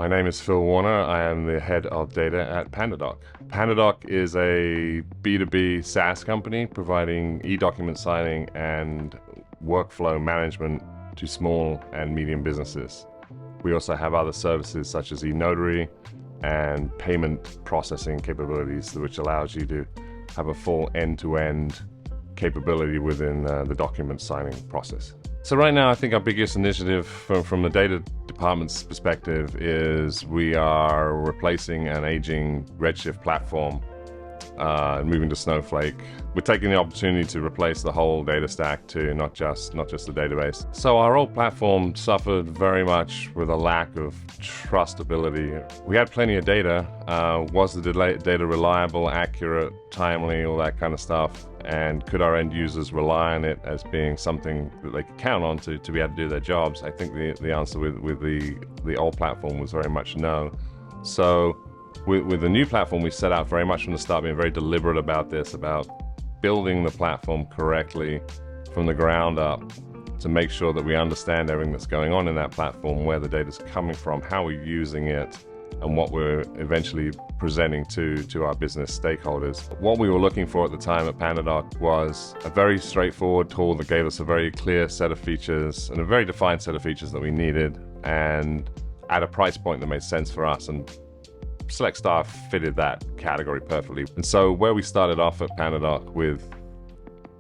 My name is Phil Warner. I am the head of data at PandaDoc. PandaDoc is a B2B SaaS company providing e-document signing and workflow management to small and medium businesses. We also have other services such as e-notary and payment processing capabilities, which allows you to have a full end-to-end capability within the document signing process. So right now, I think our biggest initiative from the data department's perspective is we are replacing an aging Redshift platform and moving to Snowflake. We're taking the opportunity to replace the whole data stack too, not just the database. So our old platform suffered very much with a lack of trustability. We had plenty of data. Was the data reliable, accurate, timely, all that kind of stuff? And could our end users rely on it as being something that they could count on to be able to do their jobs? I think the answer with the old platform was very much no. So with the new platform, we set out very much from the start being very deliberate about this, about building the platform correctly from the ground up to make sure that we understand everything that's going on in that platform, where the data's coming from, how we're using it, and what we're eventually presenting to our business stakeholders. What we were looking for at the time at PandaDoc was a very straightforward tool that gave us a very clear set of features and a very defined set of features that we needed, and at a price point that made sense for us. And SelectStar fitted that category perfectly. And so where we started off at PandaDoc with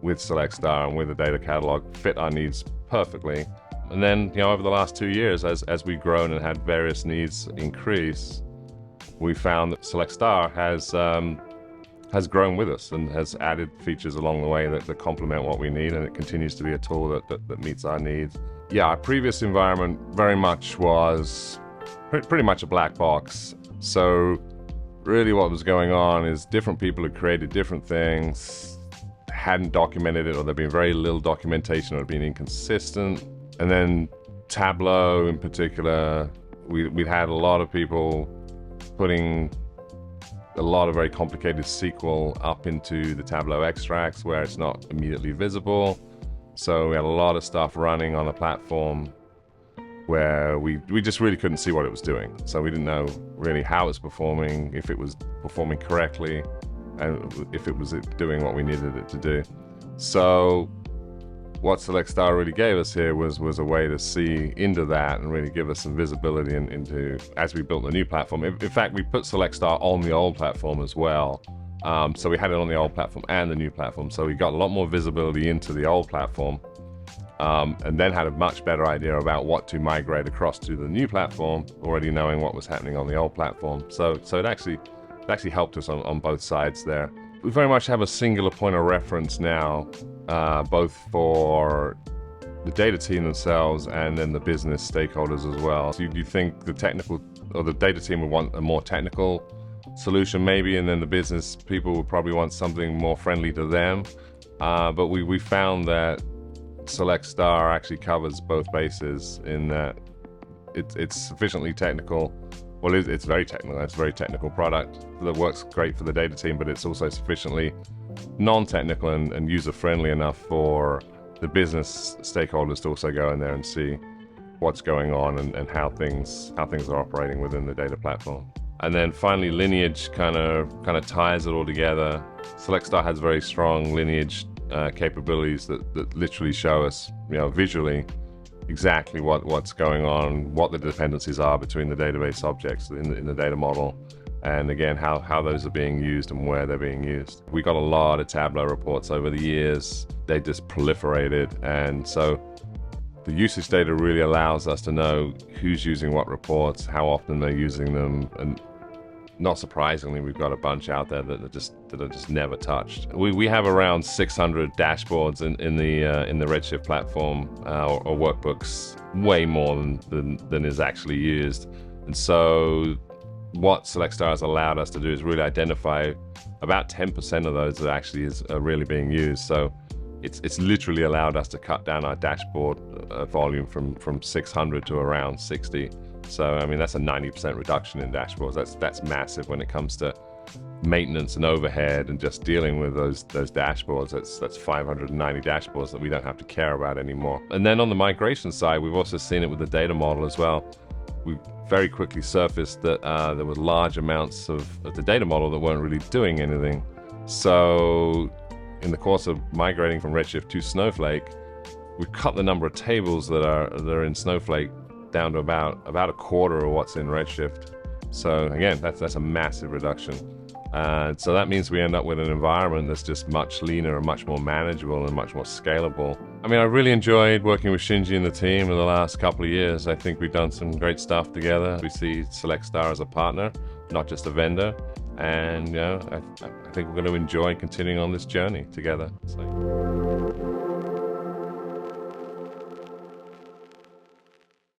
SelectStar and with the data catalog fit our needs perfectly. And then, over the last 2 years, as we've grown and had various needs increase, we found that SelectStar has grown with us and has added features along the way that complement what we need, and it continues to be a tool that meets our needs. Yeah, our previous environment very much was pretty much a black box. So really what was going on is different people had created different things, hadn't documented it, or there'd been very little documentation, or it'd been inconsistent. And then Tableau in particular, we'd had a lot of people putting a lot of very complicated SQL up into the Tableau extracts where it's not immediately visible. So we had a lot of stuff running on the platform where we just really couldn't see what it was doing. So we didn't know really how it was performing, if it was performing correctly, and if it was doing what we needed it to do. So what SelectStar really gave us here was a way to see into that and really give us some visibility into as we built the new platform. In fact, we put SelectStar on the old platform as well. So we had it on the old platform and the new platform. So we got a lot more visibility into the old platform, and then had a much better idea about what to migrate across to the new platform, already knowing what was happening on the old platform. So it actually helped us on both sides there. We very much have a singular point of reference now, both for the data team themselves and then the business stakeholders as well. So you think the technical or the data team would want a more technical solution maybe, and then the business people would probably want something more friendly to them. But we found that SelectStar actually covers both bases in that it's sufficiently technical. Well, it's very technical. It's a very technical product that works great for the data team, but it's also sufficiently non-technical and user-friendly enough for the business stakeholders to also go in there and see what's going on and how things are operating within the data platform. And then finally, lineage kind of ties it all together. SelectStar has very strong lineage capabilities that literally show us, visually, exactly what's going on, what the dependencies are between the database objects in the data model, and again, how those are being used and where they're being used. We got a lot of Tableau reports over the years. They just proliferated, and so the usage data really allows us to know who's using what reports, how often they're using them, and not surprisingly, we've got a bunch out there that are just never touched. We have around 600 dashboards in the Redshift platform or workbooks, way more than is actually used. And so what SelectStar has allowed us to do is really identify about 10% of those that actually are really being used. So it's literally allowed us to cut down our dashboard volume from 600 to around 60. So, I mean, that's a 90% reduction in dashboards. That's massive when it comes to maintenance and overhead and just dealing with those dashboards. That's 590 dashboards that we don't have to care about anymore. And then on the migration side, we've also seen it with the data model as well. we very quickly surfaced that there were large amounts of the data model that weren't really doing anything. So in the course of migrating from Redshift to Snowflake, we cut the number of tables that are in Snowflake down to about a quarter of what's in Redshift. So again, that's a massive reduction. So that means we end up with an environment that's just much leaner and much more manageable and much more scalable. I mean, I really enjoyed working with Shinji and the team in the last couple of years. I think we've done some great stuff together. We see SelectStar as a partner, not just a vendor. And I think we're going to enjoy continuing on this journey together. So.